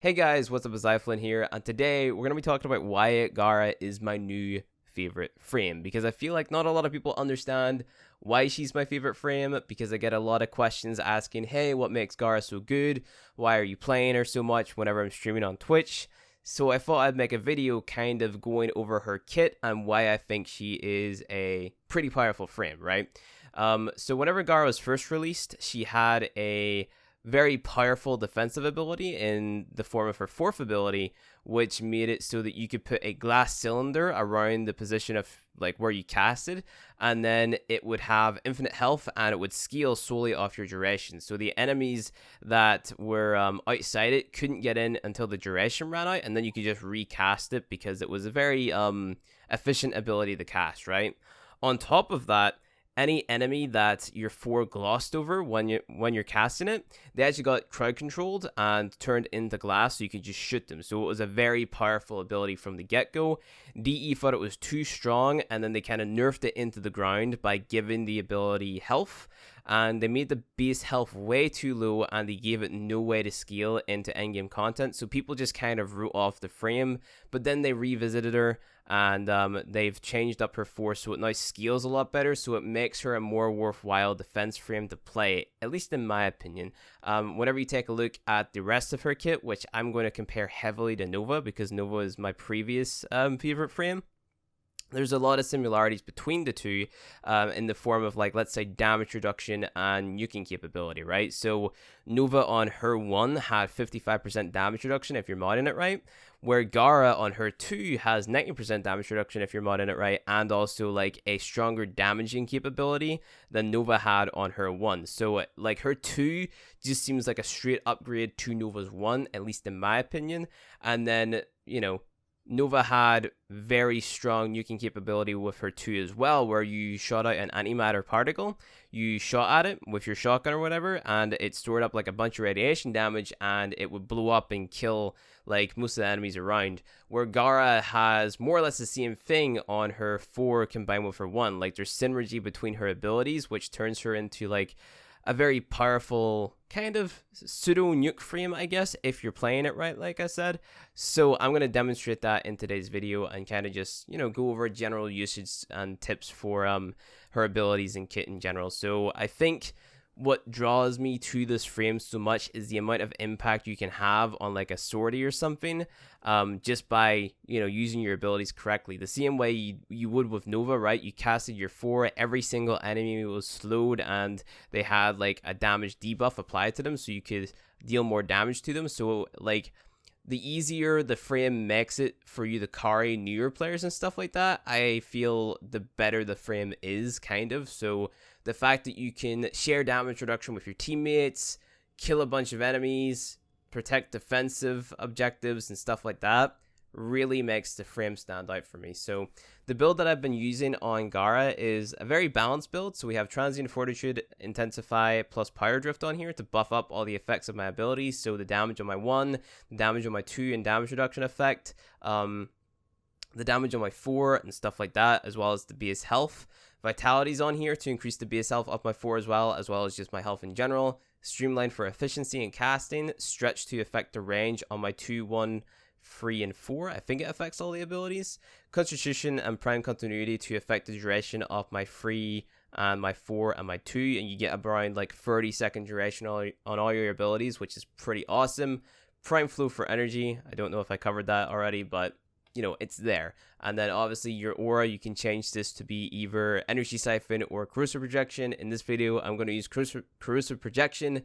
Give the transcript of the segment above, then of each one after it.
Hey guys, what's up? It's iFlynn here, and today we're going to be talking about why Gara is my new favorite frame, because I feel like not a lot of people understand why she's my favorite frame, because I get a lot of questions asking, hey, what makes Gara so good? Why are you playing her so much whenever I'm streaming on Twitch? So I thought I'd make a video kind of going over her kit and why I think she is a pretty powerful frame, right? So whenever Gara was first released, she had a very powerful defensive ability in the form of her fourth ability, which made it so that you could put a glass cylinder around the position of like where you casted, and then it would have infinite health and it would scale solely off your duration. So the enemies that were outside it couldn't get in until the duration ran out, and then you could just recast it because it was a very efficient ability to cast, right? On top of that, any enemy that your four glossed over when you're casting it, they actually got crowd controlled and turned into glass, so you could just shoot them. So it was a very powerful ability from the get-go. DE thought it was too strong, and then they kind of nerfed it into the ground by giving the ability health, and they made the base health way too low, and they gave it no way to scale into endgame content. So people just kind of wrote off the frame, but then they revisited her, and they've changed up her force so it now scales a lot better, so it makes her a more worthwhile defense frame to play, at least in my opinion. Whenever you take a look at the rest of her kit, which I'm going to compare heavily to Nova because Nova is my previous favorite frame, there's a lot of similarities between the two in the form of, like, let's say damage reduction and nuking capability, right? So Nova on her 1 had 55% damage reduction if you're modding it right, where Gara on her 2 has 90% damage reduction if you're modding it right, and also like a stronger damaging capability than Nova had on her 1. So like her 2 just seems like a straight upgrade to Nova's 1, at least in my opinion. And then, you know, Nova had very strong nuking capability with her 2 as well, where you shot out an antimatter particle, you shot at it with your shotgun or whatever, and it stored up like a bunch of radiation damage, and it would blow up and kill like most of the enemies around. Where Gara has more or less the same thing on her 4 combined with her 1. Like there's synergy between her abilities, which turns her into like a very powerful kind of pseudo nuke frame, I guess, if you're playing it right, like I said. So I'm going to demonstrate that in today's video and kind of just, you know, go over general usage and tips for her abilities and kit in general. So I think what draws me to this frame so much is the amount of impact you can have on like a sortie or something, just by, you know, using your abilities correctly. The same way you would with Nova, right? You casted your 4, every single enemy was slowed, and they had like a damage debuff applied to them, so you could deal more damage to them. So like the easier the frame makes it for you to carry newer players and stuff like that, I feel the better the frame is, kind of. So the fact that you can share damage reduction with your teammates, kill a bunch of enemies, protect defensive objectives and stuff like that really makes the frame stand out for me. So the build that I've been using on Gara is a very balanced build. So we have Transient Fortitude, Intensify, plus Power Drift on here to buff up all the effects of my abilities. So the damage on my 1, the damage on my 2 and damage reduction effect, the damage on my 4 and stuff like that, as well as the base health. Vitality's on here to increase the base health of my 4 as well as just my health in general. Streamline for efficiency and casting. Stretch to affect the range on my 2, 1, 3, and 4. I think it affects all the abilities. Constitution and Prime Continuity to affect the duration of my 3 and my 4 and my 2, and you get around like 30-second duration on all your abilities, which is pretty awesome. Prime Flow for energy. I don't know if I covered that already, but you know, it's there. And then obviously your aura, you can change this to be either energy siphon or corrosive projection. In this video, I'm going to use corrosive projection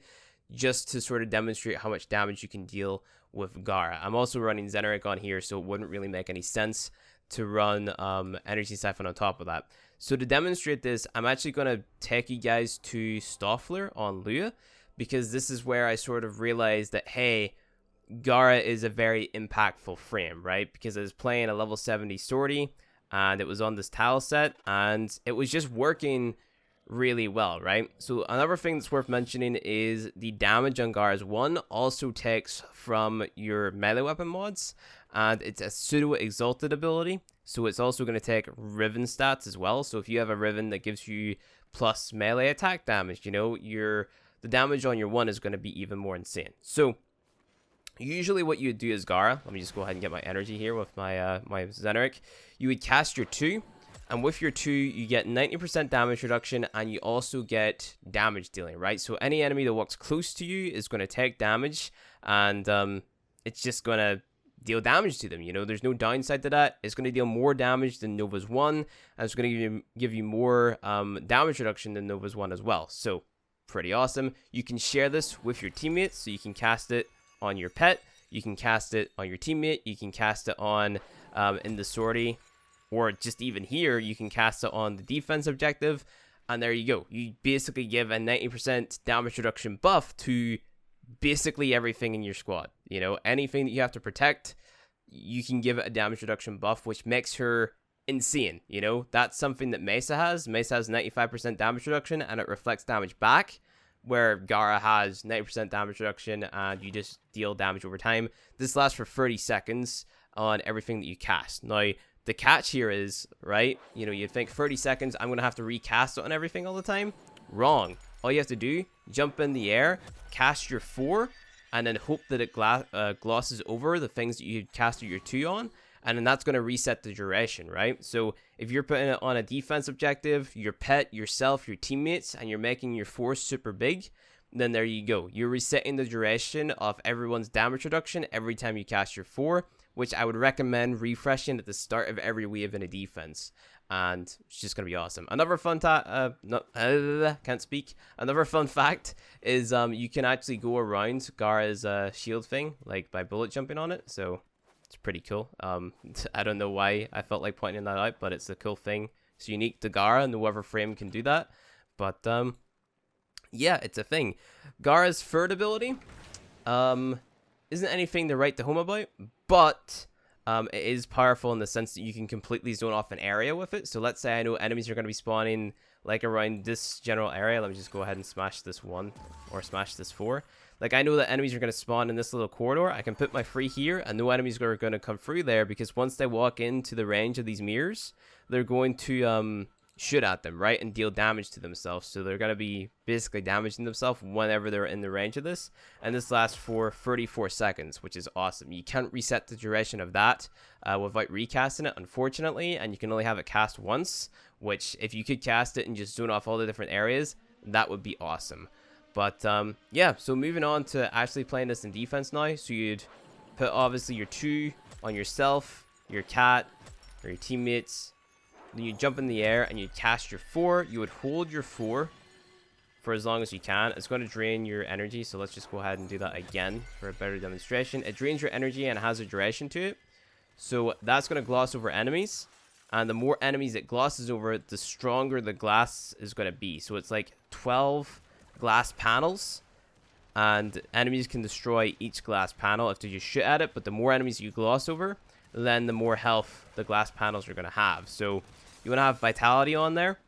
just to sort of demonstrate how much damage you can deal with Gara. I'm also running Xeneric on here, so it wouldn't really make any sense to run energy siphon on top of that. So to demonstrate this, I'm actually going to take you guys to Stoffler on Lua, because this is where I sort of realized that, hey, Gara is a very impactful frame, right? Because I was playing a level 70 sortie, and it was on this tile set, and it was just working really well, right? So another thing that's worth mentioning is the damage on Gara's 1 also takes from your melee weapon mods, and it's a pseudo exalted ability, so it's also going to take Riven stats as well. So if you have a Riven that gives you plus melee attack damage, you know, the damage on your 1 is going to be even more insane. So Usually what you would do is Gara. Let me just go ahead and get my energy here with my my Zeneric. You would cast your 2, and with your 2, you get 90% damage reduction, and you also get damage dealing, right? So any enemy that walks close to you is going to take damage, and it's just going to deal damage to them. You know, there's no downside to that. It's going to deal more damage than Nova's 1, and it's going to give you more damage reduction than Nova's 1 as well. So pretty awesome. You can share this with your teammates, so you can cast it on your pet, you can cast it on your teammate, you can cast it on in the sortie, or just even here, you can cast it on the defense objective, and there you go. You basically give a 90% damage reduction buff to basically everything in your squad. You know, anything that you have to protect, you can give it a damage reduction buff, which makes her insane. You know, that's something that Mesa has. Mesa has 95% damage reduction, and it reflects damage back, where Gara has 90% damage reduction, and you just deal damage over time. This lasts for 30 seconds on everything that you cast. Now, the catch here is, right, you know, you'd think 30 seconds, I'm going to have to recast it on everything all the time. Wrong. All you have to do, jump in the air, cast your 4, and then hope that it glosses over the things that you casted your 2 on, and then that's going to reset the duration, right? So if you're putting it on a defense objective, your pet, yourself, your teammates, and you're making your 4 super big, then there you go. You're resetting the duration of everyone's damage reduction every time you cast your 4, which I would recommend refreshing at the start of every wave in a defense. And it's just going to be awesome. Another fun Another fun fact is you can actually go around Gara's shield thing, like by bullet jumping on it. So it's pretty cool. I don't know why I felt like pointing that out, but it's a cool thing. It's unique to Gara, and the Warframe can do that. But yeah, it's a thing. Gara's third ability isn't anything to write home about, but it is powerful in the sense that you can completely zone off an area with it. So let's say I know enemies are going to be spawning like around this general area. Let me just go ahead and smash this 1 or smash this 4. Like I know that enemies are going to spawn in this little corridor. I can put my 3 here, and no enemies are going to come through there, because once they walk into the range of these mirrors, they're going to shoot at them, right, and deal damage to themselves. So they're going to be basically damaging themselves whenever they're in the range of this, and this lasts for 34 seconds, which is awesome. You can't reset the duration of that without recasting it, unfortunately, and you can only have it cast once, which if you could cast it and just zone off all the different areas, that would be awesome. But yeah, so moving on to actually playing this in defense now. So you'd put obviously your 2 on yourself, your cat, or your teammates. Then you jump in the air and you cast your 4. You would hold your 4 for as long as you can. It's going to drain your energy, so let's just go ahead and do that again for a better demonstration. It drains your energy and has a duration to it. So that's going to gloss over enemies. And the more enemies it glosses over, the stronger the glass is going to be. So it's like 12 glass panels, and enemies can destroy each glass panel if they just shoot at it. But the more enemies you gloss over, then the more health the glass panels are going to have. So you want to have vitality on there.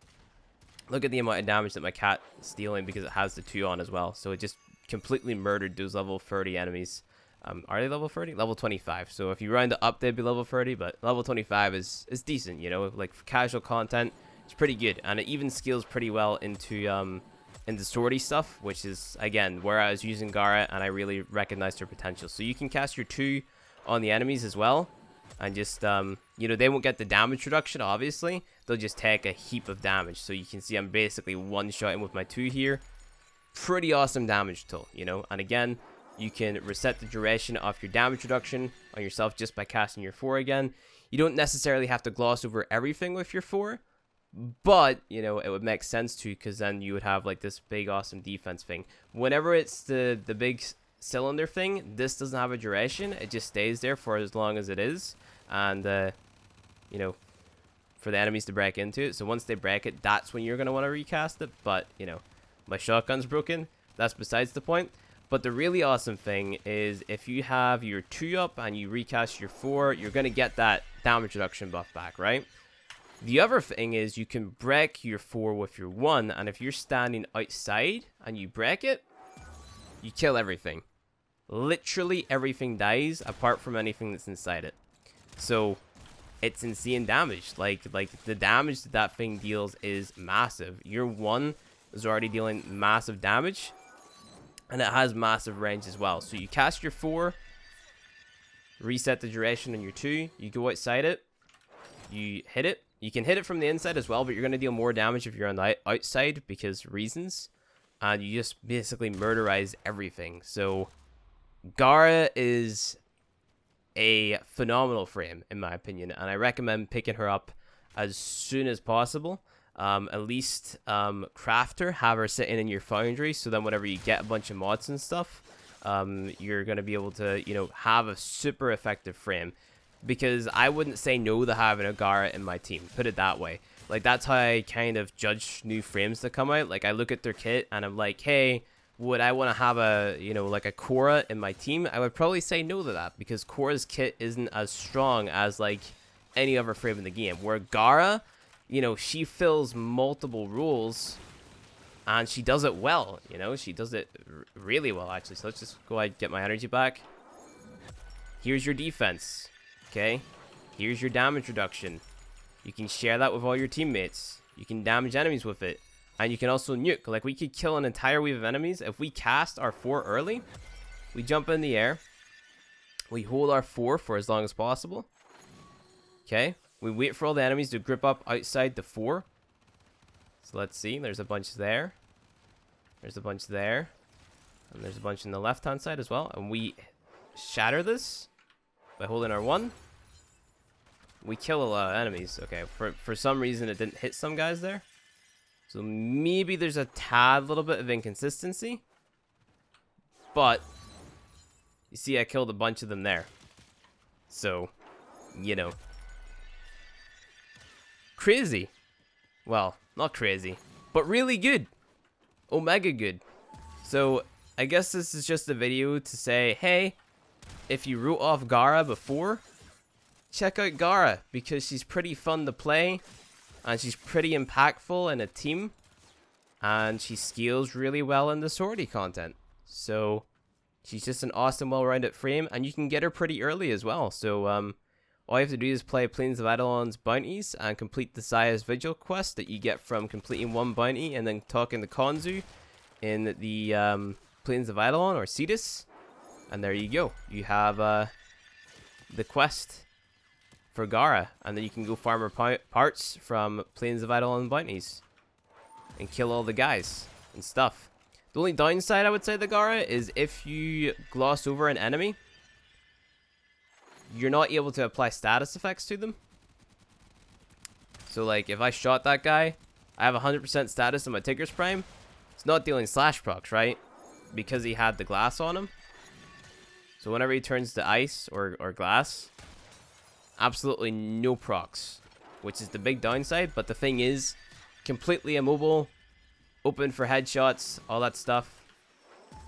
Look at the amount of damage that my cat is dealing, because it has the 2 on as well. So it just completely murdered those level 30 enemies. Are they level 30? Level 25. So if you round it up, they'd be level 30, but level 25 is decent, you know, like for casual content. It's pretty good, and it even scales pretty well into sortie stuff, which is again where I was using Gara, and I really recognized her potential. So you can cast your 2 on the enemies as well, and just you know, they won't get the damage reduction, obviously. They'll just take a heap of damage. So you can see I'm basically one-shotting with my 2 here. Pretty awesome damage tool, you know. And again, you can reset the duration of your damage reduction on yourself just by casting your 4 again. You don't necessarily have to gloss over everything with your 4, but, you know, it would make sense to, because then you would have like this big awesome defense thing. Whenever it's the big cylinder thing, this doesn't have a duration. It just stays there for as long as it is, and you know, for the enemies to break into it. So once they break it, that's when you're going to want to recast it. But, you know, my shotgun's broken. That's besides the point. But the really awesome thing is if you have your 2 up and you recast your 4, you're going to get that damage reduction buff back, right? The other thing is you can break your 4 with your 1, and if you're standing outside and you break it, you kill everything. Literally everything dies apart from anything that's inside it. So it's insane damage. Like the damage that thing deals is massive. Your 1 is already dealing massive damage, and it has massive range as well. So you cast your 4, reset the duration on your 2. You go outside it. You hit it. You can hit it from the inside as well, but you're going to deal more damage if you're on the outside because reasons. And you just basically murderize everything. So Gara is a phenomenal frame, in my opinion, and I recommend picking her up as soon as possible. At least craft her, have her sitting in your foundry, so then whenever you get a bunch of mods and stuff, you're going to be able to, you know, have a super effective frame. Because I wouldn't say no to having a Gara in my team, put it that way. Like, that's how I kind of judge new frames that come out. Like, I look at their kit and I'm like, hey, would I want to have a, you know, like a Korra in my team? I would probably say no to that, because Korra's kit isn't as strong as, like, any other frame in the game. Where Gara, you know, she fills multiple roles and she does it well, you know? She does it really well, actually. So let's just go ahead and get my energy back. Here's your defense, okay? Here's your damage reduction. You can share that with all your teammates. You can damage enemies with it. And you can also nuke. Like, we could kill an entire wave of enemies. If we cast our 4 early, we jump in the air. We hold our 4 for as long as possible. Okay? We wait for all the enemies to grip up outside the 4. So let's see. There's a bunch there. There's a bunch there. And there's a bunch on the left-hand side as well. And we shatter this by holding our 1. We kill a lot of enemies. Okay, for some reason it didn't hit some guys there. So maybe there's a tad little bit of inconsistency. But you see I killed a bunch of them there. So, you know. Crazy. Well, not crazy, but really good. Omega good. So I guess this is just a video to say, hey, if you wrote off Gara before, check out Gara, because she's pretty fun to play. And she's pretty impactful in a team. And she scales really well in the sortie content. So she's just an awesome, well-rounded frame. And you can get her pretty early as well. So all you have to do is play Plains of Eidolon's bounties and complete the Saya's Vigil quest that you get from completing 1 bounty and then talking to Konzu in the Plains of Eidolon or Cetus. And there you go. You have the quest for Gara, and then you can go farm her parts from Plains of Eidolon bounties and kill all the guys and stuff. The only downside I would say to Gara is if you gloss over an enemy, you're not able to apply status effects to them. So like if I shot that guy, I have 100% status on my Tigger's Prime. It's not dealing slash procs, right? Because he had the glass on him. So whenever he turns to ice or glass, absolutely no procs, which is the big downside. But the thing is, completely immobile, open for headshots, all that stuff.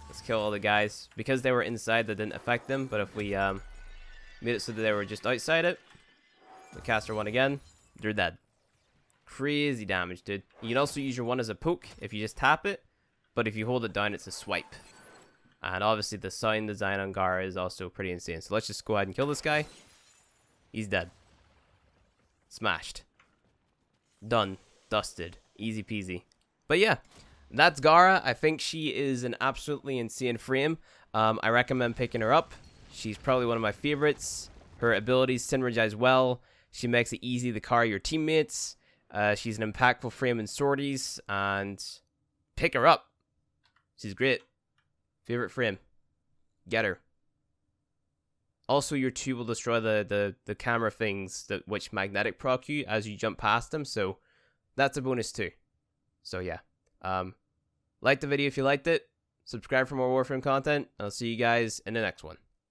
Let's kill all the guys. Because they were inside, that didn't affect them. But if we made it so that they were just outside it, the caster 1 again, they're dead. Crazy damage, dude. You can also use your 1 as a poke if you just tap it. But if you hold it down, it's a swipe. And obviously the sign design on Gara is also pretty insane. So let's just go ahead and kill this guy. He's dead. Smashed. Done. Dusted. Easy peasy. But yeah, that's Gara. I think she is an absolutely insane frame. I recommend picking her up. She's probably one of my favorites. Her abilities synergize well. She makes it easy to carry your teammates. She's an impactful frame in sorties. And pick her up. She's great. Favorite frame. Get her. Also, your 2 will destroy the camera things which magnetic proc you as you jump past them. So that's a bonus too. So yeah. Like the video if you liked it. Subscribe for more Warframe content. I'll see you guys in the next one.